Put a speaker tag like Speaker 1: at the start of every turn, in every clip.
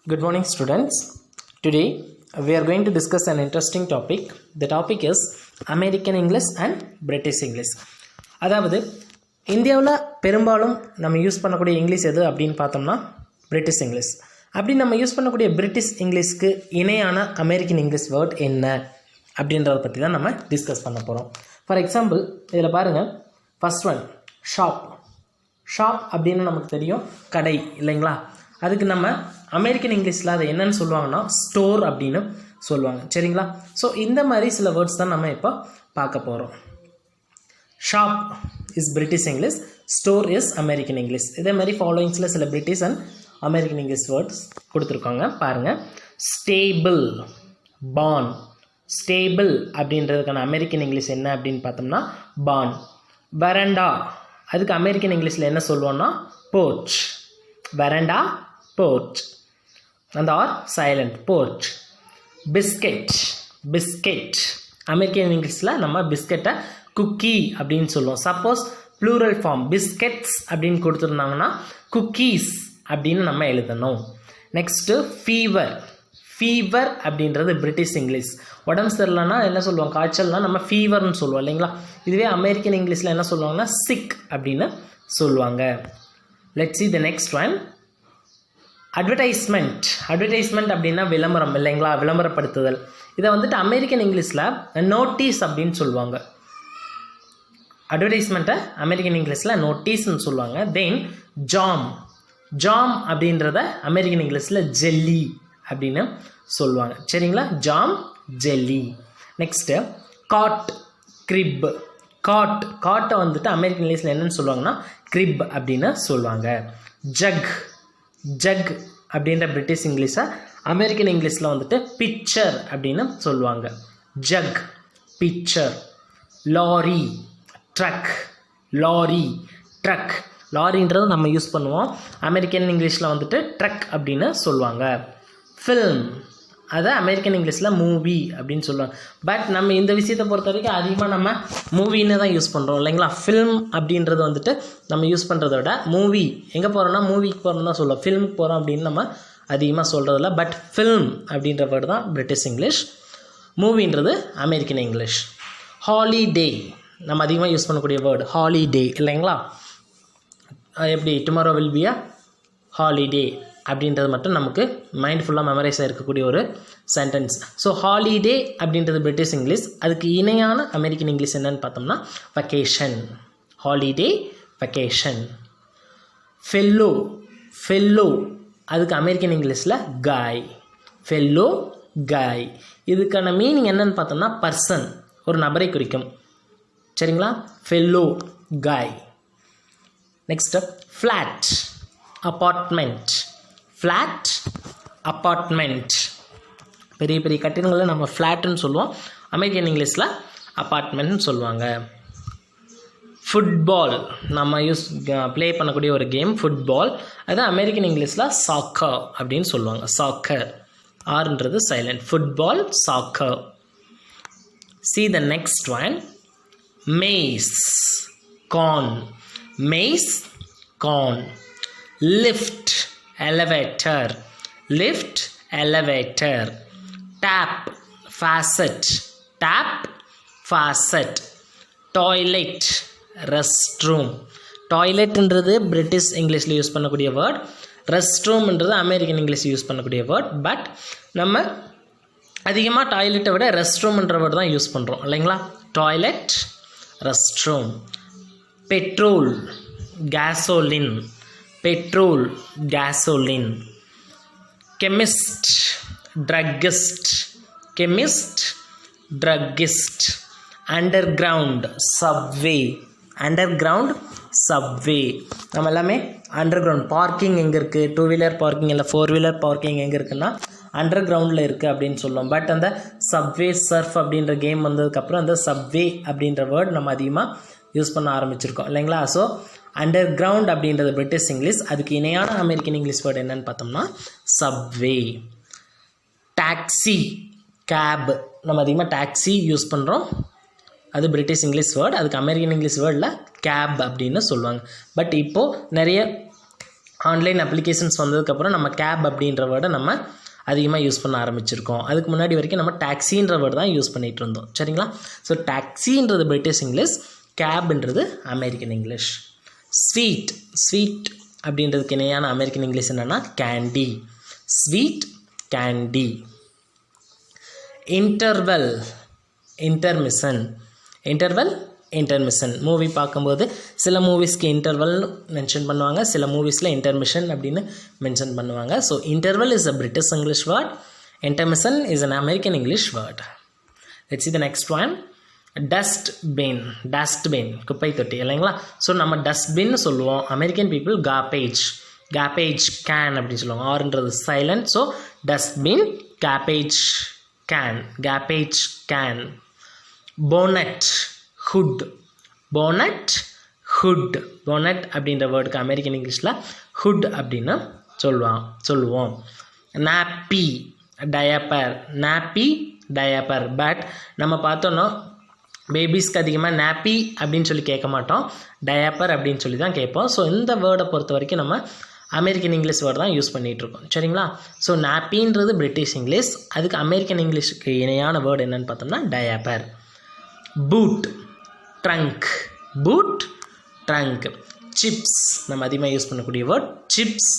Speaker 1: Good morning, students. Today we are going to discuss an interesting topic. The topic is American English and British English. அதாவது இந்தியாவில் பெரும்பாலும் நம்ம use பண்ணக்கூடிய English எது அப்படின்னு பார்த்தோம்னா பிரிட்டிஷ் இங்கிலீஷ். அப்படி நம்ம யூஸ் பண்ணக்கூடிய பிரிட்டிஷ் இங்கிலீஷ்க்கு இணையான அமெரிக்கன் இங்கிலீஷ் வேர்ட் என்ன அப்படின்றத பற்றி தான் நம்ம டிஸ்கஸ் பண்ண போகிறோம். ஃபார் எக்ஸாம்பிள் இதில் பாருங்கள், ஃபர்ஸ்ட் ஒன் ஷாப். ஷாப் அப்படின்னு நமக்கு தெரியும், கடை இல்லைங்களா? அதுக்கு நம்ம அமெரிக்கன் இங்கிலீஷில் அதை என்னன்னு சொல்லுவாங்கன்னா ஸ்டோர் அப்படின்னு சொல்லுவாங்க, சரிங்களா? ஸோ இந்த மாதிரி சில வேர்ட்ஸ் தான் நம்ம இப்போ பார்க்க போகிறோம். Shop is British English, store is American English. இதே மாதிரி ஃபாலோயிங்ஸில் சில British and American English words கொடுத்துருக்காங்க பாருங்கள். ஸ்டேபிள், பான். ஸ்டேபிள் அப்படின்றதுக்கான அமெரிக்கன் இங்கிலீஷ் என்ன அப்படின்னு பார்த்தோம்னா பான். வரண்டா, அதுக்கு அமெரிக்கன் இங்கிலீஷில் என்ன சொல்லுவோம்னா போர்ச். Veranda, porch. அந்த R silent, porch. Biscuit, biscuit American இங்கிலீஷில் நம்ம பிஸ்கெட்டை குக்கி அப்படின்னு சொல்லுவோம். சப்போஸ் ப்ளூரல் ஃபார்ம் பிஸ்கெட்ஸ் அப்படின்னு கொடுத்துருந்தாங்கன்னா குக்கீஸ் அப்படின்னு நம்ம எழுதணும். Next fever. ஃபீவர் அப்படின்றது பிரிட்டிஷ் இங்கிலீஷ். உடம்பு சரியில்லைன்னா என்ன சொல்லுவோம், காய்ச்சல்னால் நம்ம ஃபீவர்னு சொல்லுவோம் இல்லைங்களா? இதுவே அமெரிக்கன் இங்கிலீஷில் என்ன சொல்லுவாங்கன்னா சிக் அப்படின்னு சொல்லுவாங்க. Let's see the next one. Advertisement. Advertisement அப்படின்னா விளம்பரம் இல்லைங்களா, விளம்பரப்படுத்துதல். இதை வந்துட்டு அமெரிக்கன் இங்கிலீஷில் நோட்டீஸ் அப்படின்னு சொல்லுவாங்க. அட்வர்டைஸ்மெண்ட்டை அமெரிக்கன் இங்கிலீஷில் நோட்டீஸ்ன்னு சொல்லுவாங்க. Then jam. ஜாம் அப்படின்றத அமெரிக்கன் இங்கிலீஷில் ஜெல்லி அப்படின்னு சொல்லுவாங்க, சரிங்களா? Jam, jelly. Next cot, crib. Cot, காட்டை வந்துட்டு அமெரிக்கன் இங்கிலீஷில் என்னன்னு சொல்லுவாங்கன்னா கிரிப் அப்படின்னு சொல்லுவாங்க. ஜக், ஜக் அப்படின்ற பிரிட்டிஷ் இங்கிலீஷை அமெரிக்கன் இங்கிலீஷில் வந்துட்டு பிக்சர் அப்படின்னு சொல்லுவாங்க. Jug, pitcher. Lorry, truck. Lorry, truck. லாரின்றது நம்ம யூஸ் பண்ணுவோம், அமெரிக்கன் இங்கிலீஷில் வந்துட்டு ட்ரக் அப்படின்னு சொல்லுவாங்க. ஃபில்ம், அதை அமெரிக்கன் இங்கிலீஷில் மூவி அப்படின்னு சொல்லுவாங்க. பட் நம்ம இந்த விஷயத்தை பொறுத்த வரைக்கும் அதிகமாக நம்ம மூவின்னு தான் யூஸ் பண்ணுறோம் இல்லைங்களா? ஃபில்ம் அப்படின்றது வந்துட்டு நம்ம யூஸ் பண்ணுறத விட மூவி, எங்கே போகிறோன்னா மூவிக்கு போகிறோம் தான் சொல்லுவோம். ஃபில்முக்கு போகிறோம் அப்படின்னு நம்ம அதிகமாக சொல்கிறதில்ல. பட் ஃபில்ம் அப்படின்ற வேர்டு தான் பிரிட்டிஷ் இங்கிலீஷ், மூவின்றது அமெரிக்கன் இங்கிலீஷ். ஹாலிடே, நம்ம அதிகமாக யூஸ் பண்ணக்கூடிய வேர்டு ஹாலிடே இல்லைங்களா? எப்படி tomorrow will be a holiday அப்படின்றது மட்டும் நமக்கு மைண்ட் ஃபுல்லாக மெமரைஸ் இருக்கக்கூடிய ஒரு சென்டென்ஸ். ஸோ ஹாலிடே அப்படின்றது பிரிட்டிஷ் இங்கிலீஷ். அதுக்கு இணையான அமெரிக்கன் இங்கிலீஷ் என்னன்னு பார்த்தோம்னா vacation. Holiday, vacation. Fellow, fellow அதுக்கு அமெரிக்கன் இங்கிலீஷில் காய். ஃபெல்லோ, காய். இதுக்கான மீனிங் என்னன்னு பார்த்தோம்னா பர்சன், ஒரு நபரை குறிக்கும், சரிங்களா? ஃபெல்லோ, காய். Next flat, apartment. Flat, apartment. பெரிய பெரிய கட்டிடங்களை நம்ம ஃப்ளாட்டுன்னு சொல்லுவோம், அமெரிக்கன் இங்கிலீஷில் அப்பார்ட்மெண்ட்னு சொல்லுவாங்க. ஃபுட்பால், நம்ம ப்ளே பண்ணக்கூடிய ஒரு கேம் ஃபுட்பால். அது அமெரிக்கன் இங்கிலீஷில் சாக்கர் அப்படின்னு சொல்லுவாங்க. சாக்கர், ஆர்ன்றது silent. Football, soccer. See the next one. Maze, corn. Maze, corn. Lift, elevator. Lift, elevator. Tap, faucet. Tap, faucet. Toilet, restroom. டாய்லெட்ன்றது பிரிட்டிஷ் இங்கிலீஷில் யூஸ் பண்ணக்கூடிய வேர்ட், ரெஸ்ட்ரூம்ன்றது அமெரிக்கன் இங்கிலீஷ் யூஸ் பண்ணக்கூடிய வேர்ட். பட் நம்ம அதிகமாக டாய்லெட்டை விட ரெஸ்ட்ரூம்ன்ற வேர்டு தான் யூஸ் பண்ணுறோம் இல்லைங்களா? Toilet, restroom. Petrol, gasoline. Petrol, gasoline. Chemist, druggist. Chemist, druggist. Underground, subway. Underground, subway. நம்ம எல்லாமே அண்டர்கிரவுண்ட் பார்க்கிங் எங்கே இருக்குது, 2 வீலர் பார்க்கிங் இல்லை 4 வீலர் பார்க்கிங் எங்கே இருக்குன்னா அண்டர் கிரவுண்டில் இருக்குது அப்படின்னு சொல்லுவோம். பட் அந்த சப்வே சர்ஃப் அப்படின்ற கேம் வந்ததுக்கப்புறம் அந்த சப்வே அப்படின்ற வேர்ட் நம்ம அதிகமாக யூஸ் பண்ண ஆரம்பிச்சிருக்கோம் இல்லைங்களா? ஸோ அண்டர் கிரவுண்ட் அப்படின்றது பிரிட்டிஷ் இங்கிலீஷ். அதுக்கு இணையான அமெரிக்கன் இங்கிலீஷ் வேர்டு என்னன்னு பார்த்தோம்னா சப்வே. Taxi, gap. நம்ம அதிகமாக டாக்ஸி யூஸ் பண்ணுறோம், அது பிரிட்டிஷ் இங்கிலீஷ் வேர்டு. அதுக்கு அமெரிக்கன் இங்கிலீஷ் வேர்டில் கேப் அப்படின்னு சொல்லுவாங்க. பட் இப்போது நிறைய ஆன்லைன் அப்ளிகேஷன்ஸ் வந்ததுக்கப்புறம் நம்ம கேப் அப்படின்ற வேர்டை நம்ம அதிகமாக யூஸ் பண்ண ஆரம்பிச்சிருக்கோம். அதுக்கு முன்னாடி வரைக்கும் நம்ம டாக்ஸின்ற வேர்டு தான் யூஸ் பண்ணிகிட்டு இருந்தோம். சரிங்களா? ஸோ டாக்ஸின்றது பிரிட்டிஷ் இங்கிலீஷ், கேப்ன்றது அமெரிக்கன் இங்கிலீஷ். ஸ்வீட் அப்படின்றதுக்கு இணையான அமெரிக்கன் இங்கிலீஷ் என்னென்னா candy. Sweet, candy. Interval, intermission. Movie பார்க்கும்போது சில மூவிஸ்க்கு இன்டர்வல் மென்ஷன் பண்ணுவாங்க, சில மூவிஸில் இன்டர்மிஷன் அப்படின்னு மென்ஷன் பண்ணுவாங்க. So interval is a British English word, intermission is an American English word. Let's see the next one. Dustbin குப்பை தொட்டி இல்லைங்களா? ஸோ நம்ம டஸ்ட்பின்னு சொல்லுவோம். அமெரிக்கன் பீப்புள் கேபேஜ் கேன் அப்படின்னு சொல்லுவாங்க. ஆர்ன்றது silent. So dustbin, garbage can. Bonnet, hood. Bonnet அப்படின்ற வேர்டுக்கு அமெரிக்கன் இங்கிலீஷில் ஹுட் அப்படின்னு சொல்லுவோம். Nappy, diaper. பட் நம்ம பார்த்தோன்னா பேபிஸ்க்கு அதிகமாக நாப்பி அப்படின்னு சொல்லி கேட்க மாட்டோம், டயப்பர் அப்படின்னு சொல்லி தான் கேட்போம். ஸோ இந்த வேர்டை பொறுத்த வரைக்கும் நம்ம அமெரிக்கன் இங்கிலீஷ் வேர்டு தான் யூஸ் பண்ணிகிட்ருக்கோம். சரிங்களா? ஸோ நாப்பின்றது பிரிட்டிஷ் இங்கிலீஷ், அதுக்கு அமெரிக்கன் இங்கிலீஷுக்கு இணையான வேர்டு என்னென்னு பார்த்தோம்னா டயப்பர். Boot, trunk. சிப்ஸ் நம்ம அதிகமாக யூஸ் பண்ணக்கூடிய வேர்ட் சிப்ஸ்,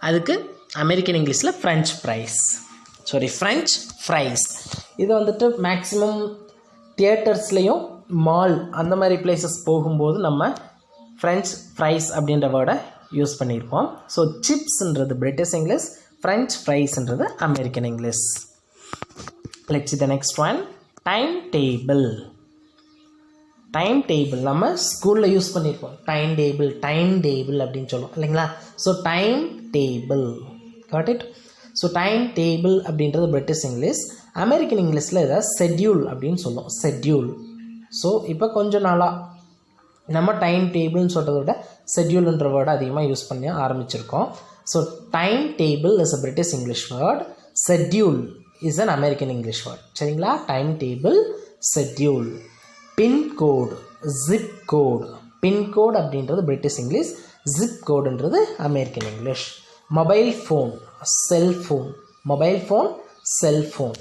Speaker 1: அதுக்கு அமெரிக்கன் இங்கிலீஷில் ஃப்ரெஞ்ச் ஃப்ரைஸ். இது வந்துட்டு மேக்ஸிமம் தியேட்டர்ஸ்லேயும் மால் அந்த மாதிரி பிளேசஸ் போகும்போது நம்ம ஃப்ரெஞ்ச் ஃப்ரைஸ் அப்படின்ற வேர்டை யூஸ் பண்ணியிருப்போம். ஸோ சிப்ஸ்ன்றது பிரிட்டிஷ் இங்கிலீஷ், ஃப்ரெஞ்ச் ஃப்ரைஸ்ன்றது American English. Let's see the next one. Time table நம்ம ஸ்கூலில் யூஸ் பண்ணியிருப்போம். டைம் டேபிள் அப்படின்னு சொல்லுவோம் இல்லைங்களா? So time table, got it? So time table அப்படின்றது பிரிட்டிஷ் இங்கிலீஷ். அமெரிக்கன் இங்கிலீஷில் இதை ஷெட்யூல் அப்படின்னு சொல்லுவோம். ஸோ இப்போ கொஞ்சம் நாளாக நம்ம டைம் டேபிள்னு சொல்கிறத விட ஷெட்யூல்ன்ற வேர்டை அதிகமாக யூஸ் பண்ண ஆரம்பிச்சிருக்கோம். So time table is a British English word, schedule is an American English word. சரிங்களா? Time table, schedule. Pin code, zip code அப்படின்றது பிரிட்டிஷ் இங்கிலீஷ், ஜிப் கோடுன்றது American English. Mobile phone, cellphone.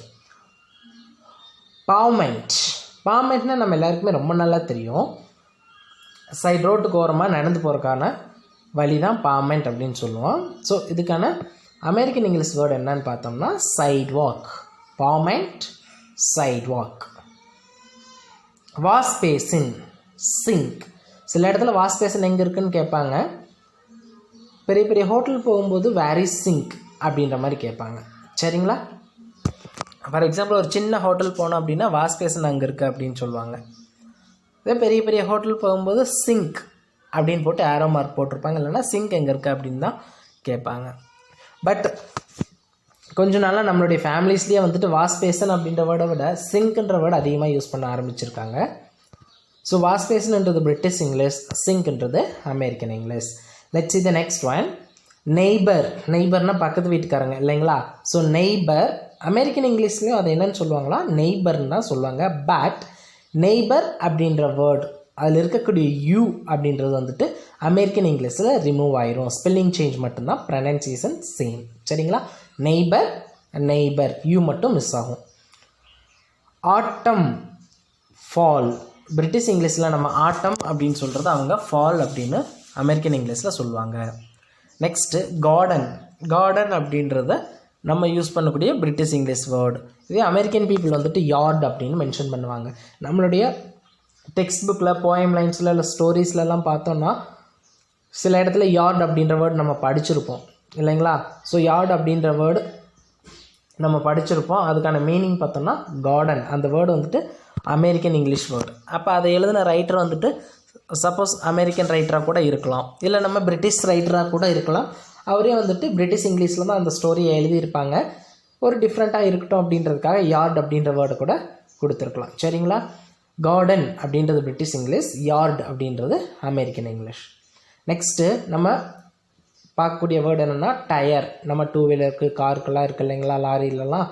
Speaker 1: பாவ்மெண்ட்னா நம்ம எல்லாருக்குமே ரொம்ப நல்லா தெரியும். சைட் ரோட்டுக்கு ஓரமாக நடந்து போகிறக்கான வழி தான் பாவ்மெண்ட் அப்படின்னு சொல்லுவோம். ஸோ இதுக்கான அமெரிக்கன் இங்கிலீஷ் வேர்டு என்னன்னு பார்த்தோம்னா sidewalk. Pavement, sidewalk. Wash basin, sink. சில இடத்துல வாஷ் பேசின் எங்கே இருக்குதுன்னு கேட்பாங்க. பெரிய பெரிய ஹோட்டல் போகும்போது வேர் இஸ் சிங்க் அப்படின்ற மாதிரி கேட்பாங்க. சரிங்களா? ஃபார் எக்ஸாம்பிள் ஒரு சின்ன ஹோட்டல் போனோம் அப்படின்னா வாஷ் பேசின் அங்கே இருக்குது அப்படின்னு சொல்லுவாங்க. இதே பெரிய பெரிய ஹோட்டல் போகும்போது சிங்க் அப்படின்னு போட்டு ஆரோ மார்க் போட்டிருப்பாங்க, இல்லைன்னா சிங்க் எங்கே இருக்குது அப்படின்னு தான் கேட்பாங்க. பட் கொஞ்ச நாளாக நம்மளுடைய ஃபேமிலிஸ்லேயே வந்துட்டு வாஷ் பேசன் அப்படின்ற வேர்டை விட சிங்க்ன்ற வேர்டு அதிகமாக யூஸ் பண்ண ஆரம்பிச்சிருக்காங்க. ஸோ வாஷ் பேசன்ன்றது பிரிட்டிஷ் இங்கிலீஷ், சிங்க்ன்றது American English. Let's see the next one. நெய்பர்னால் பக்கத்து வீட்டுக்காரங்க இல்லைங்களா? ஸோ நெய்பர் அமெரிக்கன் இங்கிலீஷ்லேயும் அது என்னன்னு சொல்லுவாங்களா, நெய்பர்னு தான் சொல்லுவாங்க. பட் நெய்பர் அப்படின்ற வேர்டு அதில் இருக்கக்கூடிய யூ அப்படின்றது வந்துட்டு அமெரிக்கன் இங்கிலீஷில் ரிமூவ் ஆயிரும். ஸ்பெல்லிங் சேஞ்ச் மட்டும்தான், ப்ரனன்சியேஷன் சேம். சரிங்களா? நெய்பர் யூ மட்டும் மிஸ் ஆகும். ஆட்டம், ஃபால். பிரிட்டிஷ் இங்கிலீஷில் நம்ம ஆட்டம் அப்படின்னு சொல்கிறது அவங்க ஃபால் அப்படின்னு அமெரிக்கன் இங்கிலீஷில் சொல்லுவாங்க. நெக்ஸ்ட்டு கார்டன் அப்படின்றத நம்ம யூஸ் பண்ணக்கூடிய பிரிட்டிஷ் இங்கிலீஷ் வேர்டு. இதே அமெரிக்கன் பீப்புள் வந்துட்டு யார்ட் அப்படின்னு மென்ஷன் பண்ணுவாங்க. நம்மளுடைய டெக்ஸ்ட் புக்கில், போயம் லைன்ஸில், இல்லை ஸ்டோரிஸ்லலாம் பார்த்தோன்னா சில இடத்துல யார்ட் அப்படின்ற வேர்டு நம்ம படிச்சிருப்போம் இல்லைங்களா? ஸோ யார்ட் அப்படின்ற வேர்டு நம்ம படிச்சிருப்போம். அதுக்கான மீனிங் பார்த்தோம்னா கார்டன். அந்த வேர்டு வந்துட்டு அமெரிக்கன் இங்கிலீஷ் வேர்டு. அப்போ அதை எழுதின ரைட்டர் வந்துட்டு சப்போஸ் அமெரிக்கன் ரைட்டராக கூட இருக்கலாம், இல்லை நம்ம பிரிட்டிஷ் ரைட்டராக கூட இருக்கலாம். அவரே வந்துட்டு பிரிட்டிஷ் இங்கிலீஷில் தான் அந்த ஸ்டோரியை எழுதியிருப்பாங்க. ஒரு டிஃப்ரெண்ட்டாக இருக்கட்டும் அப்படின்றதுக்காக யார்ட் அப்படின்ற வேர்டு கூட கொடுத்துருக்கலாம். சரிங்களா? கார்டன் அப்படின்றது பிரிட்டிஷ் இங்கிலீஷ், யார்ட் அப்படின்றது அமெரிக்கன் இங்கிலீஷ். நெக்ஸ்ட்டு நம்ம பார்க்கக்கூடிய வேர்டு என்னென்னா டயர். நம்ம டூ வீலருக்கு, காருக்கெல்லாம் இருக்குது இல்லைங்களா, லாரிலலாம்.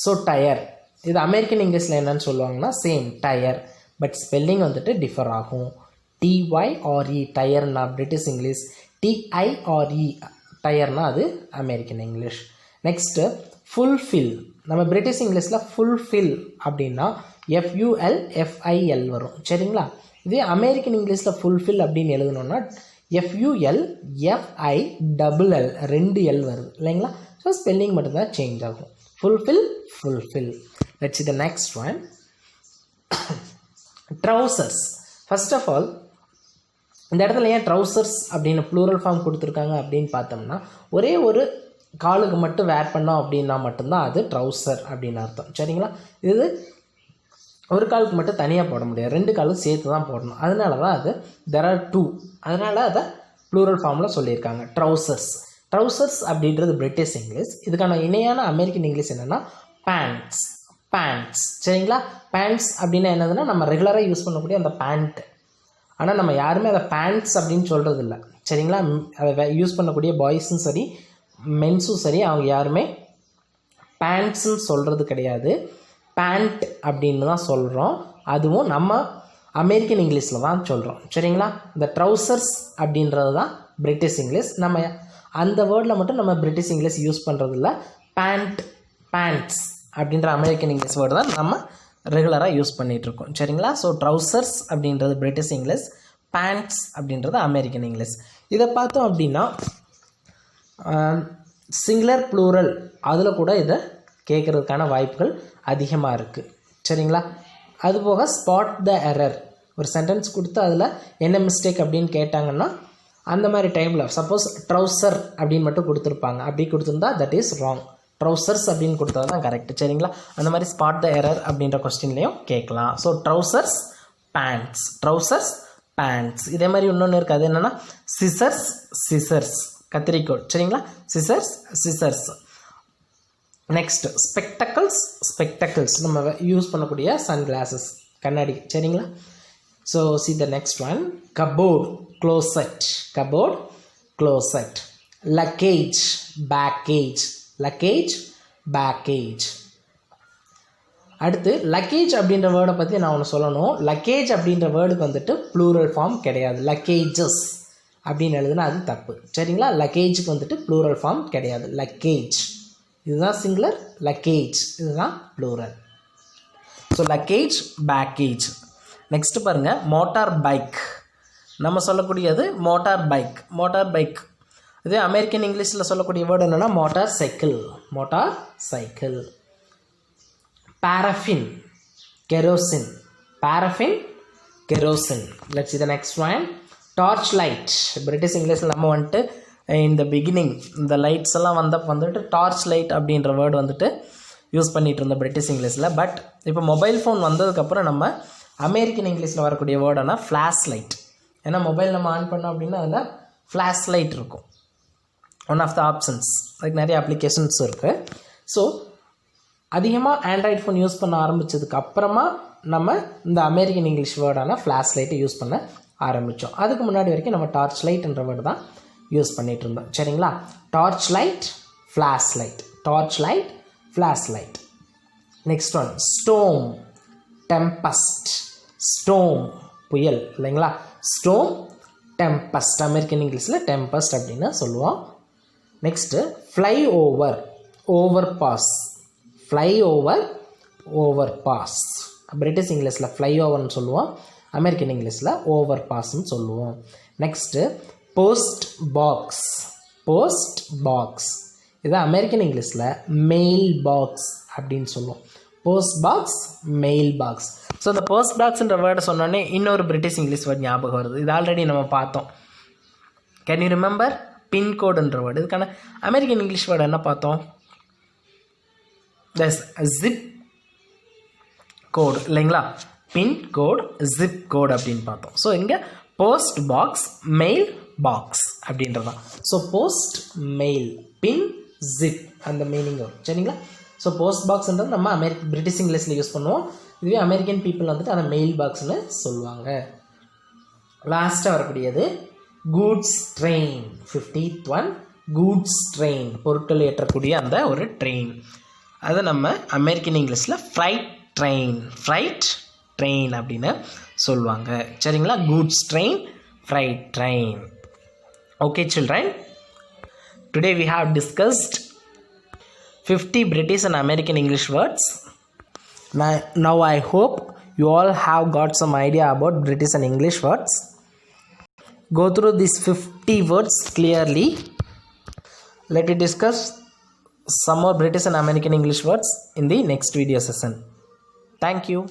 Speaker 1: ஸோ டயர் இது அமெரிக்கன் இங்கிலீஷில் என்னன்னு சொல்லுவாங்கன்னா சேம் டயர், பட் ஸ்பெல்லிங் வந்துட்டு டிஃபர் ஆகும். TYRE டயர்னா பிரிட்டிஷ் இங்கிலீஷ், TIRE டயர்னா அது அமெரிக்கன் இங்கிலீஷ். Next fulfil. நம்ம பிரிட்டிஷ் இங்கிலீஷில் ஃபுல்ஃபில் அப்படின்னா FULFIL வரும். சரிங்களா? இதே அமெரிக்கன் இங்கிலீஷில் ஃபுல்ஃபில் அப்படின்னு எழுதணும்னா FULFILL 2 L வருது இல்லைங்களா? ஸோ ஸ்பெல்லிங் மட்டும்தான் சேஞ்ச் ஆகும். Fulfil. Let's see the next one. Trousers. First of all இந்த இடத்துல ஏன் ட்ரௌசர்ஸ் அப்படின்னு ப்ளூரல் ஃபார்ம் கொடுத்துருக்காங்க அப்படின்னு பார்த்தோம்னா ஒரே ஒரு காலுக்கு மட்டும் வேர் பண்ணோம் அப்படின்னா மட்டும்தான் அது ட்ரௌசர் அப்படின்னு அர்த்தம். சரிங்களா? இது ஒரு காலுக்கு மட்டும் தனியாக போட முடியாது, 2 காலும் சேர்த்து தான் போடணும். அதனால தான் அது there are 2, அதனால் அதை ப்ளூரல் ஃபார்மில் சொல்லியிருக்காங்க ட்ரௌசர்ஸ் அப்படின்றது பிரிட்டிஷ் இங்கிலீஷ். இதுக்கான இணையான அமெரிக்கன் இங்கிலீஷ் என்னென்னா பேண்ட்ஸ். சரிங்களா? பேண்ட்ஸ் அப்படின்னா என்னதுன்னா நம்ம ரெகுலராக யூஸ் பண்ணக்கூடிய அந்த பேண்ட். ஆனால் நம்ம யாருமே அதை பேண்ட்ஸ் அப்படின்னு சொல்கிறது இல்லை. சரிங்களா? அதை யூஸ் பண்ணக்கூடிய பாய்ஸும் சரி மென்ஸும் சரி அவங்க யாருமே பேண்ட்ஸுன்னு சொல்கிறது கிடையாது, பேண்ட் அப்படின்னு தான் சொல்கிறோம். அதுவும் நம்ம அமெரிக்கன் இங்கிலீஷில் தான் சொல்கிறோம். சரிங்களா? இந்த ட்ரௌசர்ஸ் அப்படின்றது தான் பிரிட்டிஷ் இங்கிலீஷ். நம்ம அந்த வேர்டில் மட்டும் நம்ம பிரிட்டிஷ் இங்கிலீஷ் யூஸ் பண்ணுறதில்ல. பேண்ட்ஸ் அப்படின்ற அமெரிக்கன் இங்கிலீஷ் வேர்டு தான் நம்ம ரெகுலராக யூஸ் பண்ணிகிட்ருக்கோம். சரிங்களா? ஸோ ட்ரௌசர்ஸ் அப்படின்றது பிரிட்டிஷ் இங்கிலீஷ், பேண்ட்ஸ் அப்படின்றது அமெரிக்கன் இங்கிலீஷ். இதை பார்த்தோம் அப்படின்னா சிங்குலர் ப்ளூரல் அதில் கூட இதை கேட்குறதுக்கான வாய்ப்புகள் அதிகமாக இருக்குது. சரிங்களா? அதுபோக ஸ்பாட் த எரர். ஒரு சென்டென்ஸ் கொடுத்து அதில் என்ன மிஸ்டேக் அப்படின்னு கேட்டாங்கன்னா அந்த மாதிரி டைமில் சப்போஸ் ட்ரௌசர் அப்படின்னு மட்டும் கொடுத்துருப்பாங்க, அப்படி கொடுத்துருந்தா தட் இஸ் ராங். ட்ரௌசர்ஸ் அப்படின்னு கொடுத்தா தான் கரெக்ட். சரிங்களா? அந்த மாதிரி ஸ்பாட் த எரர் அப்படின்ற கொஸ்டின்லேயும் கேட்கலாம். So trousers pants. இதே மாதிரி இன்னொன்று இருக்குது, அது என்னென்னா சிசர்ஸ் கத்திரிக்கோள். சரிங்களா? சிசர்ஸ். நெக்ஸ்ட் ஸ்பெக்டக்கிள்ஸ் நம்ம யூஸ் பண்ணக்கூடிய சன் கிளாஸஸ் கண்ணாடி. சரிங்களா? So see the next one. Cupboard closet. Luggage package. அடுத்து லக்கேஜ் அப்படின்ற வேர்டை பற்றி நான் ஒன்று சொல்லணும். லக்கேஜ் அப்படின்ற வேர்டுக்கு வந்துட்டு ப்ளூரல் ஃபார்ம் கிடையாது. லக்கேஜஸ் அப்படின்னு எழுதுனா அது தப்பு. சரிங்களா? லக்கேஜுக்கு வந்துட்டு ப்ளூரல் ஃபார்ம் கிடையாது. லக்கேஜ் இதுதான் சிங்குலர், லக்கேஜ் இதுதான் plural. So luggage package. Next பாருங்கள், மோட்டார் பைக். நம்ம சொல்லக்கூடியது மோட்டார் பைக். இதே அமெரிக்கன் இங்கிலீஷில் சொல்லக்கூடிய வேர்டு என்னென்னா motor cycle. Paraffin kerosene. Let's see the next one. Torch light. British இங்கிலீஷில் நம்ம வந்துட்டு இந்த பிகினிங் இந்த லைட்ஸ் எல்லாம் வந்துட்டு டார்ச் லைட் அப்படின்ற வேர்டு வந்துட்டு யூஸ் பண்ணிகிட்டு இருந்தோம் பிரிட்டிஷ் இங்கிலீஷில். பட் இப்போ மொபைல் ஃபோன் வந்ததுக்கப்புறம் நம்ம அமெரிக்கன் இங்கிலீஷில் வரக்கூடிய வேர்டுனா ஃப்ளாஷ் லைட். ஏன்னா மொபைல் நம்ம ஆன் பண்ணோம் அப்படின்னா அதில் ஃப்ளாஷ் லைட் இருக்கும், ஒன் ஆஃப் த ஆப்ஷன்ஸ். அதுக்கு நிறைய அப்ளிகேஷன்ஸ் இருக்குது. ஸோ அதிகமாக ஆண்ட்ராய்டு ஃபோன் யூஸ் பண்ண ஆரம்பித்ததுக்கு அப்புறமா நம்ம இந்த அமெரிக்கன் இங்கிலீஷ் வேர்டான ஃப்ளாஷ் லைட்டை யூஸ் பண்ண ஆரம்பித்தோம். அதுக்கு முன்னாடி வரைக்கும் நம்ம டார்ச் லைட்ன்ற வேர்டு தான் யூஸ் பண்ணிகிட்டு இருந்தோம். சரிங்களா? Torch light flash light. Next one storm tempest. Storm புயல் இல்லைங்களா? ஸ்டோம் டெம்பஸ்ட் அமெரிக்கன் இங்கிலீஷில் டெம்பஸ்ட் அப்படின்னு சொல்லுவோம். Next fly overpass. பிரிட்டிஷ் இங்கிலீஷில் ஃப்ளை ஓவர்னு சொல்லுவோம், அமெரிக்கன் இங்கிலீஷில் ஓவர் பாஸ்ன்னு சொல்லுவோம். Next post box. இது அமெரிக்கன் இங்கிலீஷில் மெயில் பாக்ஸ் அப்படின்னு சொல்லுவோம். Mail box. ஸோ இந்த போஸ்ட் பாக்ஸ்ன்ற வேர்டை சொன்னோன்னே இன்னொரு பிரிட்டிஷ் இங்கிலீஷ் வேர்டு ஞாபகம் வருது. இது ஆல்ரெடி நம்ம பார்த்தோம். Can you remember? பின்கோடுன்ற வேர்டு. இதுக்கான அமெரிக்கன் இங்கிலீஷ் வேர்டு என்ன பார்த்தோம்? ஜிப் கோடு இல்லைங்களா? பின்கோடு, ஜிப் கோடு அப்படின்னு பார்த்தோம். ஸோ இங்கே போஸ்ட் பாக்ஸ், மெயில் பாக்ஸ் அப்படின்றதான். ஸோ போஸ்ட், மெயில், பின், ஜிப் அந்த மீனிங் வரும். சரிங்களா? ஸோ போஸ்ட் பாக்ஸ்ன்றது நம்ம பிரிட்டிஷ் இங்கிலீஷில் யூஸ் பண்ணுவோம். இதுவே அமெரிக்கன் பீப்புள் வந்துட்டு அந்த மெயில் பாக்ஸ்னு சொல்லுவாங்க. லாஸ்ட்டாக வரக்கூடியது goods train. 50th one goods train, பொருட்கள் ஏற்றக்கூடிய அந்த ஒரு ட்ரெயின். அதை நம்ம அமெரிக்கன் இங்கிலீஷில் ஃப்ரைட் ட்ரெயின் அப்படின்னு சொல்லுவாங்க. சரிங்களா? Goods train, fried train. Okay, children. Today we have discussed 50 British and American English words. Now I hope you all have got some idea about British and English words. Go through these 50 words clearly. Let us discuss some more British and American English words in the next video session. Thank you.